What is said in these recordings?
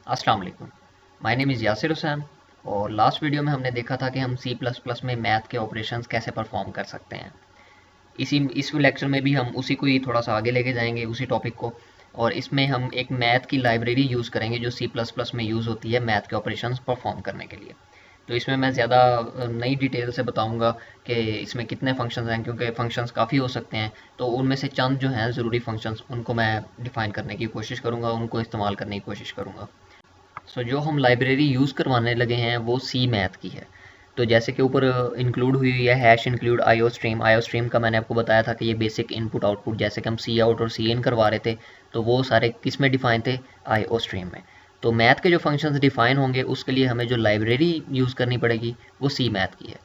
अस्सलाम वालेकुम। My name is Yasir Hussain. और लास्ट वीडियो में हमने देखा था कि हम सी प्लस प्लस में मैथ के ऑपरेशंस कैसे परफॉर्म कर सकते हैं। इस लेक्चर में भी हम उसी को ही थोड़ा सा आगे लेके जाएंगे, उसी टॉपिक को। और इसमें हम एक मैथ की लाइब्रेरी यूज़ करेंगे जो सी प्लस प्लस में यूज़ होती है मैथ के ऑपरेशंस परफॉर्म करने के लिए। तो इसमें मैं ज़्यादा नई डिटेल से बताऊंगा कि इसमें कितने फंक्शंस हैं, क्योंकि फंक्शंस काफ़ी हो सकते हैं। तो उनमें से चंद जो हैं ज़रूरी फंक्शंस, उनको मैं डिफ़ाइन करने की कोशिश करूँगा, उनको इस्तेमाल करने की कोशिश करूँगा। जो हम लाइब्रेरी यूज़ करवाने लगे हैं वो सी मैथ की है। तो जैसे कि ऊपर इंक्लूड हुई है हैश इंक्लूड आईओ स्ट्रीम का मैंने आपको बताया था कि ये बेसिक इनपुट आउटपुट, जैसे कि हम सी आउट और सी इन करवा रहे थे, तो वो सारे किस में डिफ़ाइन थे, आईओ स्ट्रीम में। तो मैथ के जो फंक्शंस डिफ़ाइन होंगे उसके लिए हमें जो लाइब्रेरी यूज़ करनी पड़ेगी वो सी मैथ की है।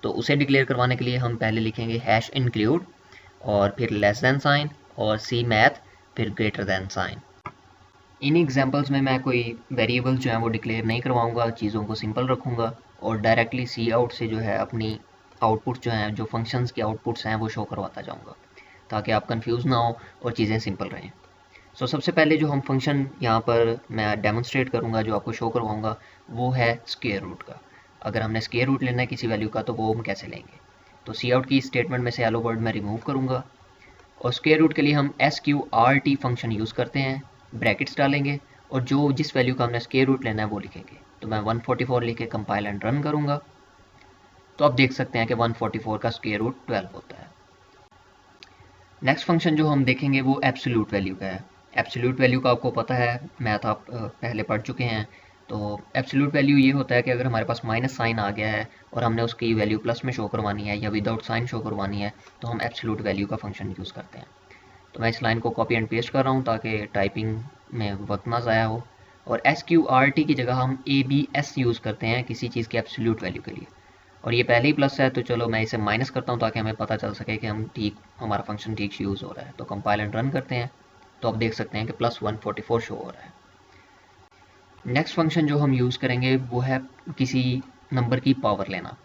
तो उसे डिक्लेयर करवाने के लिए हम पहले लिखेंगे हैश इंक्लूड और फिर लेस दैन साइन और सी मैथ फिर ग्रेटर दैन साइन। इन एग्जांपल्स में मैं कोई वेरिएबल्स जो हैं वो डिक्लेयर नहीं करवाऊंगा, चीज़ों को सिंपल रखूंगा और डायरेक्टली सी आउट से जो है अपनी आउटपुट जो हैं, जो फंक्शंस के आउटपुट्स हैं, वो शो करवाता जाऊंगा ताकि आप कंफ्यूज ना हो और चीज़ें सिंपल रहें। सबसे पहले जो हम फंक्शन यहाँ पर मैं डेमोन्स्ट्रेट करूँगा, जो आपको शो करवाऊँगा, वो है स्क्वायर रूट का। अगर हमने स्क्वायर रूट लेना है किसी वैल्यू का तो वो हम कैसे लेंगे। तो सी आउट की स्टेटमेंट में से हेलो वर्ड में रिमूव करूँगा और स्क्वायर रूट के लिए हम SQRT फंक्शन यूज़ करते हैं, ब्रैकेट्स डालेंगे और जो जिस वैल्यू का हमने स्क्वायर रूट लेना है वो लिखेंगे। तो मैं 144 लिख के कंपाइल एंड रन करूँगा। तो आप देख सकते हैं कि 144 का स्क्वायर रूट 12 होता है। नेक्स्ट फंक्शन जो हम देखेंगे वो एब्सोल्यूट वैल्यू का है। एब्सोल्यूट वैल्यू का आपको पता है, मैथ आप पहले पढ़ चुके हैं। तो एब्सोल्यूट वैल्यू ये होता है कि अगर हमारे पास माइनस साइन आ गया है और हमने उसकी वैल्यू प्लस में शो करवानी है या विदाउट साइन शो करवानी है, तो हम एब्सोल्यूट वैल्यू का फंक्शन यूज़ करते हैं। तो मैं इस लाइन को कॉपी एंड पेस्ट कर रहा हूँ ताकि टाइपिंग में वक्त ना ज़ाया हो। और SQRT की जगह हम ABS यूज़ करते हैं किसी चीज़ की एब्सोल्यूट वैल्यू के लिए। और ये पहले ही प्लस है तो चलो मैं इसे माइनस करता हूँ ताकि हमें पता चल सके कि हमारा फंक्शन ठीक से यूज़ हो रहा है। तो कंपाइल एंड रन करते हैं तो आप देख सकते हैं कि प्लस 144 शो हो रहा है। नेक्स्ट फंक्शन जो हम यूज़ करेंगे वो है किसी नंबर की पावर लेना।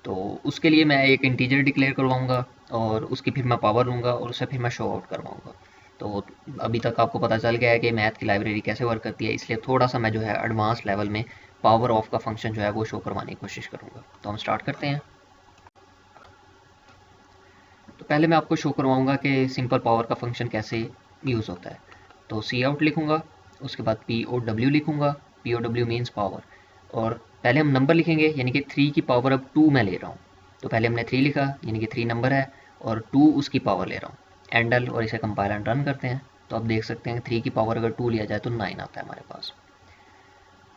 तो उसके लिए मैं एक इंटीजर डिक्लेयर करवाऊंगा और उसकी फिर मैं पावर लूँगा और उसे फिर मैं शो आउट करवाऊंगा। तो अभी तक आपको पता चल गया है कि मैथ की लाइब्रेरी कैसे वर्क करती है, इसलिए थोड़ा सा मैं जो है एडवांस लेवल में पावर ऑफ का फंक्शन जो है वो शो करवाने की कोशिश करूँगा। तो हम स्टार्ट करते हैं। तो पहले मैं आपको शो करवाऊंगा कि सिंपल पावर का फंक्शन कैसे यूज़ होता है। तो सी आउट लिखूँगा, उसके बाद POW लिखूँगा। POW means power. और पहले हम नंबर लिखेंगे, यानी कि 3 की पावर अब 2 मैं ले रहा हूँ। तो पहले हमने 3 लिखा, यानी कि 3 नंबर है और 2 उसकी पावर ले रहा हूँ। एंडल और इसे कंपाइल एंड रन करते हैं तो आप देख सकते हैं 3 की पावर अगर 2 लिया जाए तो 9 आता है हमारे पास।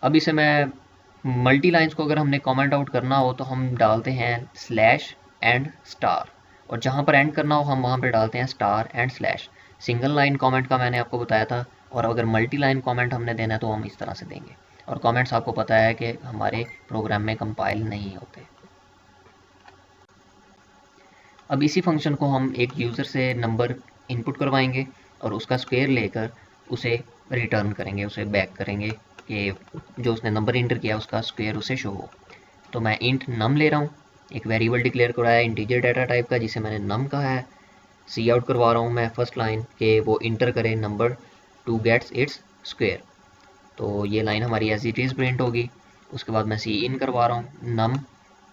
अब इसे मैं मल्टी लाइन्स को अगर हमने कमेंट आउट करना हो तो हम डालते हैं स्लैश एंड स्टार, और जहाँ पर एंड करना हो हम वहाँ पर डालते हैं star and slash. Single line comment का मैंने आपको बताया था, और अगर मल्टी लाइन कमेंट हमने देना है तो हम इस तरह से देंगे। और कमेंट्स आपको पता है कि हमारे प्रोग्राम में कंपाइल नहीं होते। अब इसी फंक्शन को हम एक यूज़र से नंबर इनपुट करवाएंगे और उसका स्क्वायर लेकर उसे रिटर्न करेंगे, उसे बैक करेंगे कि जो उसने नंबर इंटर किया उसका स्क्वायर उसे शो हो। तो मैं इंट नम ले रहा हूँ, एक वेरिएबल डिक्लेयर कराया इंटीजर डाटा टाइप का जिसे मैंने नम कहा है। सी आउट करवा रहा हूँ मैं फर्स्ट लाइन कि वो इंटर करे number to gets its square. तो ये लाइन हमारी एज इट इज़ प्रिंट होगी। उसके बाद मैं सी इन करवा रहा हूँ नम,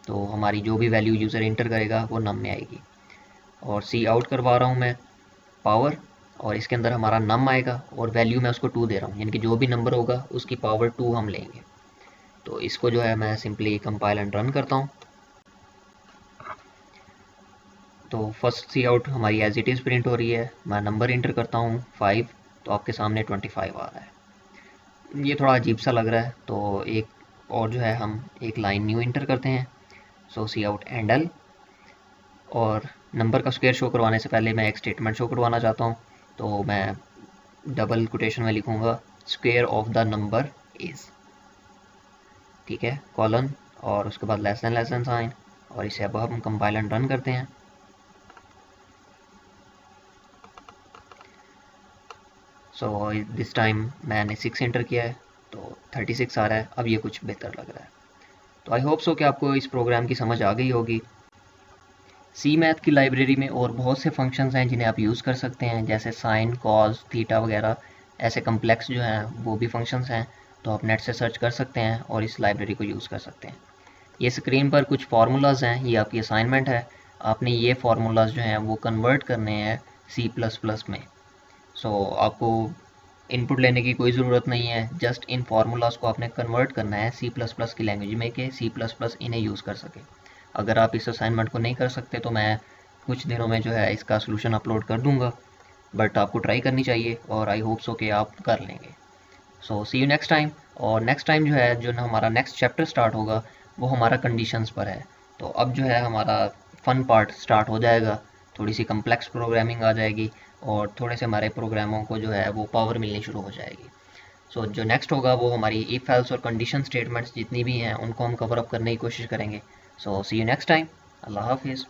तो हमारी जो भी वैल्यू यूज़र इंटर करेगा वो नम में आएगी। और सी आउट करवा रहा हूँ मैं पावर, और इसके अंदर हमारा नम आएगा और वैल्यू मैं उसको 2 दे रहा हूँ, यानी कि जो भी नंबर होगा उसकी पावर 2 हम लेंगे। तो इसको जो है मैं सिंपली कंपाइल एंड रन करता हूँ। तो फर्स्ट सी आउट हमारी एज इट इज़ प्रिंट हो रही है। मैं नंबर इंटर करता हूँ 5, तो आपके सामने 25 आ रहा है। ये थोड़ा अजीब सा लग रहा है, तो एक और जो है हम एक लाइन न्यू इंटर करते हैं। सी आउट एंडल, और नंबर का स्क्वायर शो करवाने से पहले मैं एक स्टेटमेंट शो करवाना चाहता हूँ। तो मैं डबल कोटेशन में लिखूँगा square of the number is, ठीक है, कॉलन, और उसके बाद लेस देन साइन, और इसे अब हम कंपाइल एंड रन करते हैं। दिस टाइम मैंने 6 एंटर किया है तो 36 आ रहा है। अब ये कुछ बेहतर लग रहा है। तो आई होप सो कि आपको इस प्रोग्राम की समझ आ गई होगी। सी मैथ की लाइब्रेरी में और बहुत से फंक्शंस हैं जिन्हें आप यूज़ कर सकते हैं, जैसे साइन, कॉस, थीटा वगैरह। ऐसे कम्प्लेक्स जो हैं वो भी फंक्शंस हैं। तो आप नेट से सर्च कर सकते हैं और इस लाइब्रेरी को यूज़ कर सकते हैं। ये स्क्रीन पर कुछ फार्मूलाज हैं, ये आपकी असाइनमेंट है। आपने ये फार्मूलाज जो हैं वो कन्वर्ट करने हैं C++ में। सो आपको इनपुट लेने की कोई ज़रूरत नहीं है, जस्ट इन फार्मूलाज को आपने कन्वर्ट करना है C++ की लैंग्वेज में कि C++ इन्हें यूज़ कर सके। अगर आप इस असाइनमेंट को नहीं कर सकते तो मैं कुछ दिनों में जो है इसका सलूशन अपलोड कर दूंगा, बट आपको ट्राई करनी चाहिए और आई होप सो कि आप कर लेंगे। सो सी यू नेक्स्ट टाइम। और नेक्स्ट टाइम जो है जो हमारा नेक्स्ट चैप्टर स्टार्ट होगा वो हमारा कंडीशंस पर है। तो अब जो है हमारा फन पार्ट स्टार्ट हो जाएगा, थोड़ी सी कम्प्लेक्स प्रोग्रामिंग आ जाएगी और थोड़े से हमारे प्रोग्रामों को जो है वो पावर मिलनी शुरू हो जाएगी। सो जो नेक्स्ट होगा वो हमारी इफ एल्स और कंडीशन स्टेटमेंट्स जितनी भी हैं उनको हम कवर अप करने की कोशिश करेंगे। सो सी यू नेक्स्ट टाइम। अल्लाह हाफिज़।